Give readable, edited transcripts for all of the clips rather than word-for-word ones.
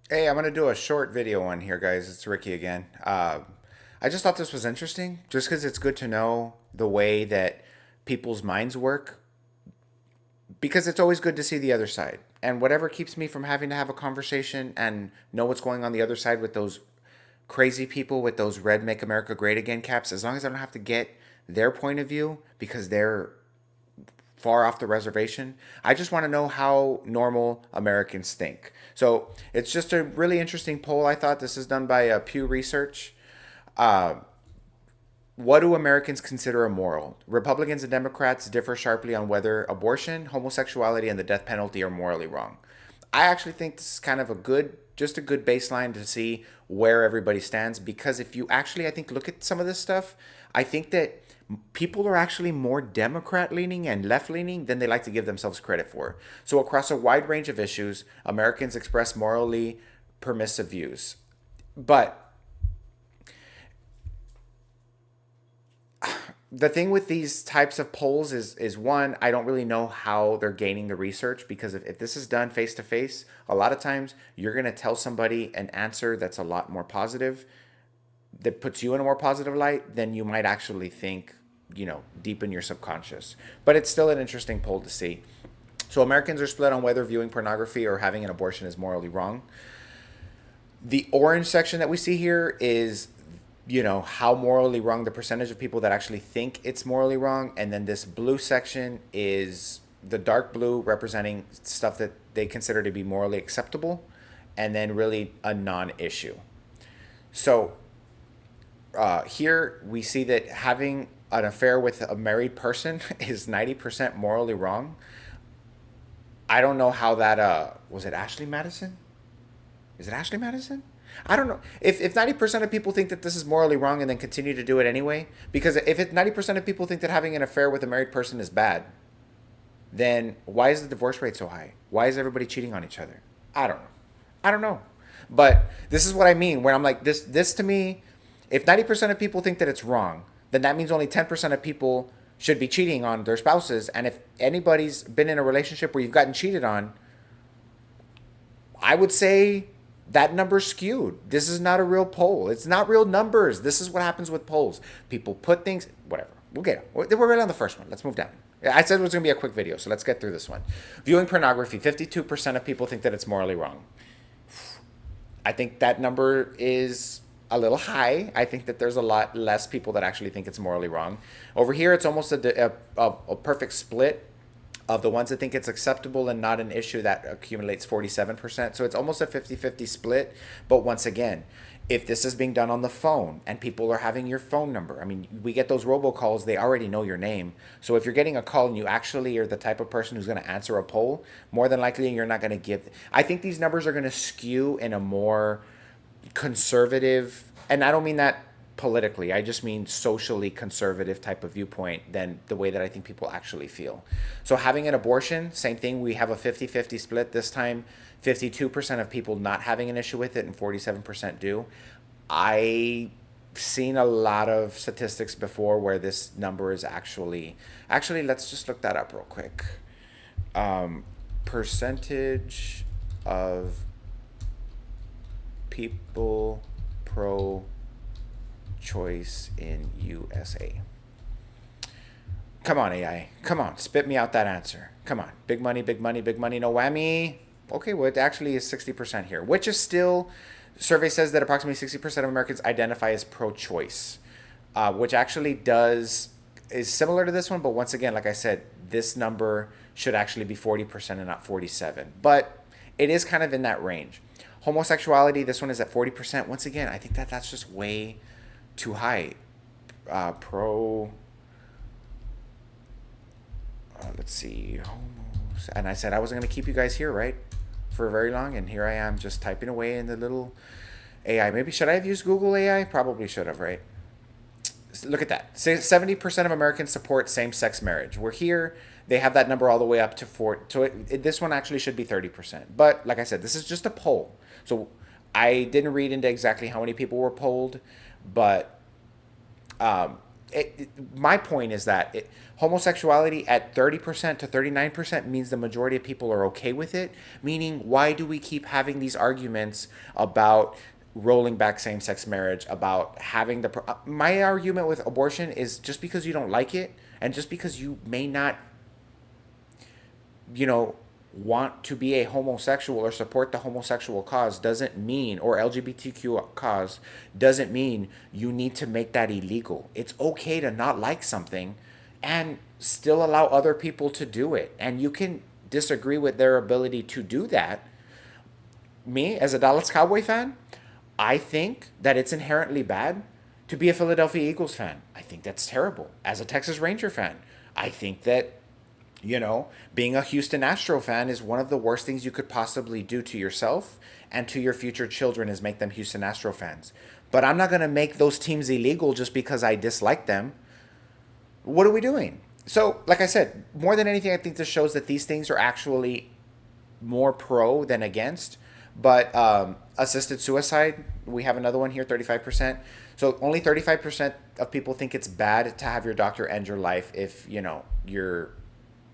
Hey, I'm going to do a short video on here, guys. It's Ricky again. I just thought this was interesting just because it's good to know the way that people's minds work because it's always good to see the other side. And whatever keeps me from having to have a conversation and know what's going on the other side with those crazy people with those red Make America Great Again caps, as long as I don't have to get their point of view because they're far off the reservation. I just want to know how normal Americans think. So it's just a really interesting poll. I thought this is done by Pew Research. Uh, what do Americans consider immoral? Republicans and Democrats differ sharply on whether abortion, homosexuality, and the death penalty are morally wrong. I actually think this is kind of just a good baseline to see where everybody stands. Because if you actually, I think, look at some of this stuff, I think that people are actually more Democrat leaning and left leaning than they like to give themselves credit for. So, across a wide range of issues, Americans express morally permissive views. But the thing with these types of polls is one, I don't really know how they're gaining the research because if this is done face to face, a lot of times you're going to tell somebody an answer that's a lot more positive, that puts you in a more positive light than you might actually think, deep in your subconscious. But it's still an interesting poll to see. So Americans are split on whether viewing pornography or having an abortion is morally wrong. The orange section that we see here is, how morally wrong, the percentage of people that actually think it's morally wrong. And then this blue section is the dark blue, representing stuff that they consider to be morally acceptable, and then really a non-issue. So here we see that having an affair with a married person is 90% morally wrong. I don't know how that was it Ashley Madison? Is it Ashley Madison? I don't know. If 90% of people think that this is morally wrong and then continue to do it anyway, because if 90% of people think that having an affair with a married person is bad, then why is the divorce rate so high? Why is everybody cheating on each other? I don't know. I don't know. But this is what I mean when I'm like, this to me, if 90% of people think that it's wrong, then that means only 10% of people should be cheating on their spouses. And if anybody's been in a relationship where you've gotten cheated on, I would say that number's skewed. This is not a real poll. It's not real numbers. This is what happens with polls. People put things, whatever. We'll get it. We're right on the first one. Let's move down. I said it was going to be a quick video, so let's get through this one. Viewing pornography, 52% of people think that it's morally wrong. I think that number is a little high. I think that there's a lot less people that actually think it's morally wrong. Over here, it's almost a perfect split of the ones that think it's acceptable and not an issue that accumulates 47%. So it's almost a 50-50 split. But once again, if this is being done on the phone and people are having your phone number, I mean, we get those robocalls, they already know your name. So if you're getting a call and you actually are the type of person who's going to answer a poll, more than likely you're not going to give. I think these numbers are going to skew in a more conservative, and I don't mean that politically, I just mean socially conservative type of viewpoint than the way that I think people actually feel. So having an abortion, same thing, we have a 50-50 split this time. 52% of people not having an issue with it and 47% do. I've seen a lot of statistics before where this number is actually let's just look that up real quick. Percentage of people pro choice in USA. Come on, AI. Come on, spit me out that answer. Come on. Big money, big money, big money, no whammy. Okay, well, it actually is 60% here, which is still, survey says that approximately 60% of Americans identify as pro choice, which actually is similar to this one. But once again, like I said, this number should actually be 40% and not 47. But it is kind of in that range. Homosexuality, this one is at 40%. Once again, I think that that's just way too high. Pro, let's see, homos. And I said I wasn't going to keep you guys here, right? For very long. And here I am just typing away in the little AI. Maybe should I have used Google AI? Probably should have, right? Look at that. 70% of Americans support same-sex marriage. We're here. They have that number all the way up to 4. So this one actually should be 30%. But like I said, this is just a poll. So I didn't read into exactly how many people were polled, but My point is that homosexuality at 30% to 39% means the majority of people are okay with it. Meaning, why do we keep having these arguments about rolling back same sex marriage, about having my argument with abortion is just because you don't like it and just because you may not, you know, want to be a homosexual or support the homosexual cause doesn't mean, or LGBTQ cause doesn't mean you need to make that illegal. It's okay to not like something and still allow other people to do it. And you can disagree with their ability to do that. Me, as a Dallas Cowboy fan, I think that it's inherently bad to be a Philadelphia Eagles fan. I think that's terrible. As a Texas Ranger fan, I think that, being a Houston Astro fan is one of the worst things you could possibly do to yourself and to your future children is make them Houston Astro fans. But I'm not going to make those teams illegal just because I dislike them. What are we doing? So, like I said, more than anything, I think this shows that these things are actually more pro than against. But assisted suicide, we have another one here, 35%. So only 35% of people think it's bad to have your doctor end your life if, you're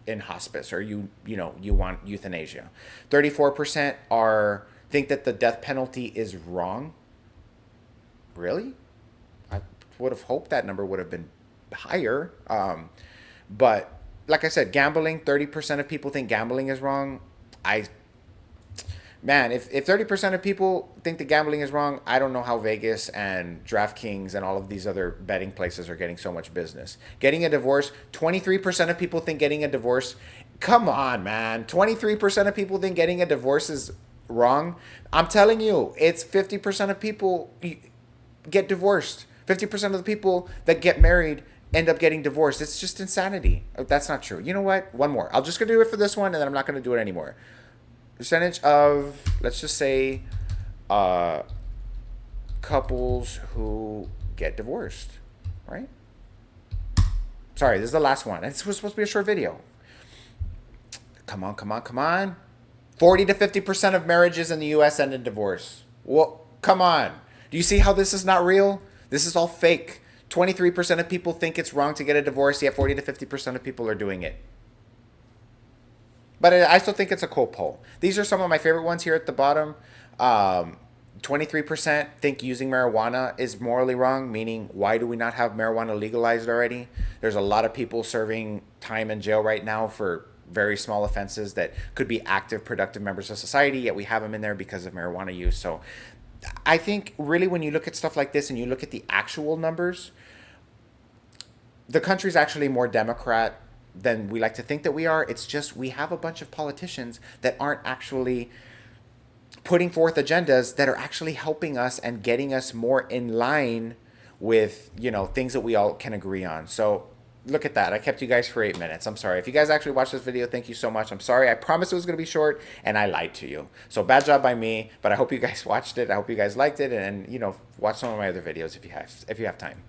in hospice or you want euthanasia. 34% think that the death penalty is wrong. Really? I would have hoped that number would have been higher. But like I said, gambling, 30% of people think gambling is wrong. If 30% of people think that gambling is wrong, I don't know how Vegas and DraftKings and all of these other betting places are getting so much business. Getting a divorce, 23% of people think getting a divorce. Come on, man. 23% of people think getting a divorce is wrong. I'm telling you, it's 50% of people get divorced. 50% of the people that get married end up getting divorced. It's just insanity. That's not true. You know what? One more. I'm just going to do it for this one, and then I'm not going to do it anymore. Percentage of, let's just say, couples who get divorced, right? Sorry, this is the last one. This was supposed to be a short video. Come on. 40 to 50% of marriages in the U.S. end in divorce. Well, come on. Do you see how this is not real? This is all fake. 23% of people think it's wrong to get a divorce, yet 40 to 50% of people are doing it. But I still think it's a cool poll. These are some of my favorite ones here at the bottom. 23% think using marijuana is morally wrong, meaning why do we not have marijuana legalized already? There's a lot of people serving time in jail right now for very small offenses that could be active, productive members of society, yet we have them in there because of marijuana use. So I think really when you look at stuff like this and you look at the actual numbers, the country's actually more Democrat than we like to think that we are. It's just we have a bunch of politicians that aren't actually putting forth agendas that are actually helping us and getting us more in line with, things that we all can agree on. So look at that. I kept you guys for 8 minutes. I'm sorry. If you guys actually watched this video, thank you so much. I'm sorry. I promised it was going to be short and I lied to you. So bad job by me, but I hope you guys watched it. I hope you guys liked it and, watch some of my other videos if you have time.